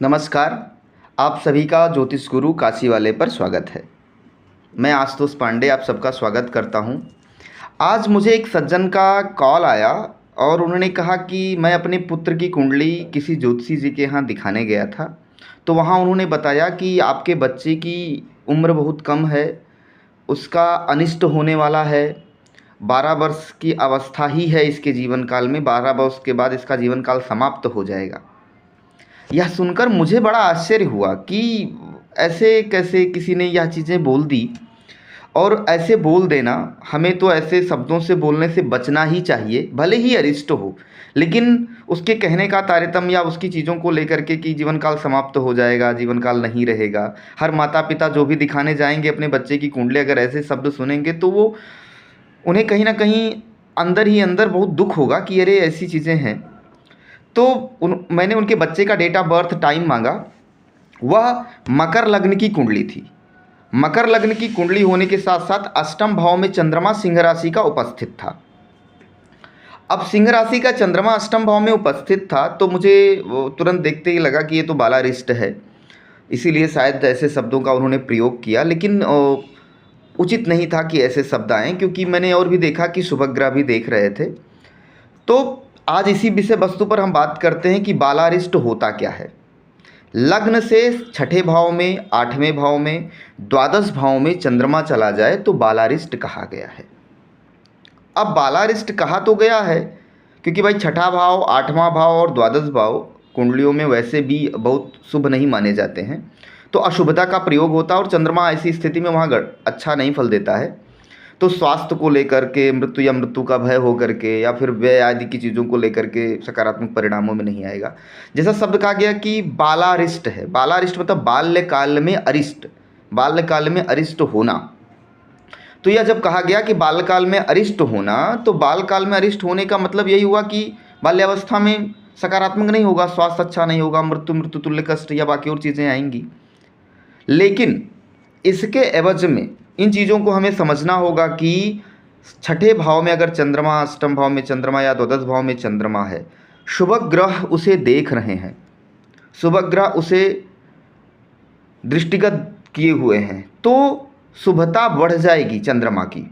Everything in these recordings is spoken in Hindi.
नमस्कार। आप सभी का ज्योतिष गुरु काशी वाले पर स्वागत है। मैं आशुतोष पांडे आप सबका स्वागत करता हूं। आज मुझे एक सज्जन का कॉल आया और उन्होंने कहा कि मैं अपने पुत्र की कुंडली किसी ज्योतिषी जी के यहाँ दिखाने गया था। तो वहाँ उन्होंने बताया कि आपके बच्चे की उम्र बहुत कम है, उसका अनिष्ट होने वाला है। 12 वर्ष की अवस्था ही है इसके जीवन काल में, 12 वर्ष के बाद इसका जीवन काल समाप्त हो जाएगा। यह सुनकर मुझे बड़ा आश्चर्य हुआ कि ऐसे कैसे किसी ने यह चीज़ें बोल दी। और ऐसे बोल देना, हमें तो ऐसे शब्दों से बोलने से बचना ही चाहिए, भले ही अरिष्ट हो, लेकिन उसके कहने का तारतम्य या उसकी चीज़ों को लेकर के कि जीवन काल समाप्त हो जाएगा, जीवन काल नहीं रहेगा। हर माता पिता जो भी दिखाने जाएंगे अपने बच्चे की कुंडली, अगर ऐसे शब्द सुनेंगे तो वो उन्हें कहीं ना कहीं अंदर ही अंदर बहुत दुख होगा कि अरे ऐसी चीज़ें हैं। तो मैंने उनके बच्चे का डेट ऑफ बर्थ टाइम मांगा। वह मकर लग्न की कुंडली थी। मकर लग्न की कुंडली होने के साथ साथ अष्टम भाव में चंद्रमा सिंह राशि का उपस्थित था। अब सिंह राशि का चंद्रमा अष्टम भाव में उपस्थित था तो मुझे तुरंत देखते ही लगा कि ये तो बालारिष्ट है, इसीलिए शायद ऐसे शब्दों का उन्होंने प्रयोग किया। लेकिन उचित नहीं था कि ऐसे शब्द आएँ, क्योंकि मैंने और भी देखा कि शुभग्रह भी देख रहे थे। तो आज इसी विषय वस्तु पर हम बात करते हैं कि बालारिष्ट होता क्या है। लग्न से छठे भाव में, आठवें भाव में, द्वादश भाव में चंद्रमा चला जाए तो बालारिष्ट कहा गया है। अब बालारिष्ट कहा तो गया है क्योंकि भाई छठा भाव, आठवां भाव और द्वादश भाव कुंडलियों में वैसे भी बहुत शुभ नहीं माने जाते हैं, तो अशुभता का प्रयोग होता है और चंद्रमा ऐसी स्थिति में वहाँ अच्छा नहीं फल देता है। तो स्वास्थ्य को लेकर के, मृत्यु या मृत्यु का भय हो करके, या फिर व्यय आदि की चीज़ों को लेकर के सकारात्मक परिणामों में नहीं आएगा। जैसा शब्द कहा गया कि बालारिष्ट है, बालारिष्ट मतलब बाल्यकाल में अरिष्ट, बाल्यकाल में अरिष्ट होना। तो यह जब कहा गया कि बाल्यकाल में अरिष्ट होना, तो बालकाल में अरिष्ट होने का मतलब यही हुआ कि बाल्यावस्था में सकारात्मक नहीं होगा, स्वास्थ्य अच्छा नहीं होगा, मृत्यु तुल्य कष्ट या बाकी और चीज़ें आएंगी। लेकिन इसके एवज में इन चीज़ों को हमें समझना होगा कि छठे भाव में अगर चंद्रमा, अष्टम भाव में चंद्रमा या द्वादश भाव में चंद्रमा है, शुभ ग्रह उसे देख रहे हैं, शुभ ग्रह उसे दृष्टिगत किए हुए हैं, तो शुभता बढ़ जाएगी चंद्रमा की।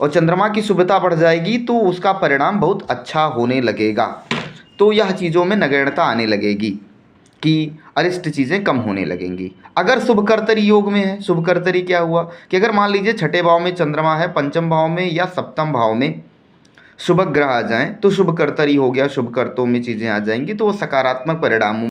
और चंद्रमा की शुभता बढ़ जाएगी तो उसका परिणाम बहुत अच्छा होने लगेगा। तो यह चीज़ों में नगण्यता आने लगेगी कि अरिष्ट चीज़ें कम होने लगेंगी। अगर शुभकर्तरी योग में है, शुभकर्तरी क्या हुआ कि अगर मान लीजिए छठे भाव में चंद्रमा है, पंचम भाव में या सप्तम भाव में शुभ ग्रह आ जाएं तो शुभकर्तरी हो गया, शुभकर्तों में चीज़ें आ जाएंगी, तो वो सकारात्मक परिणामों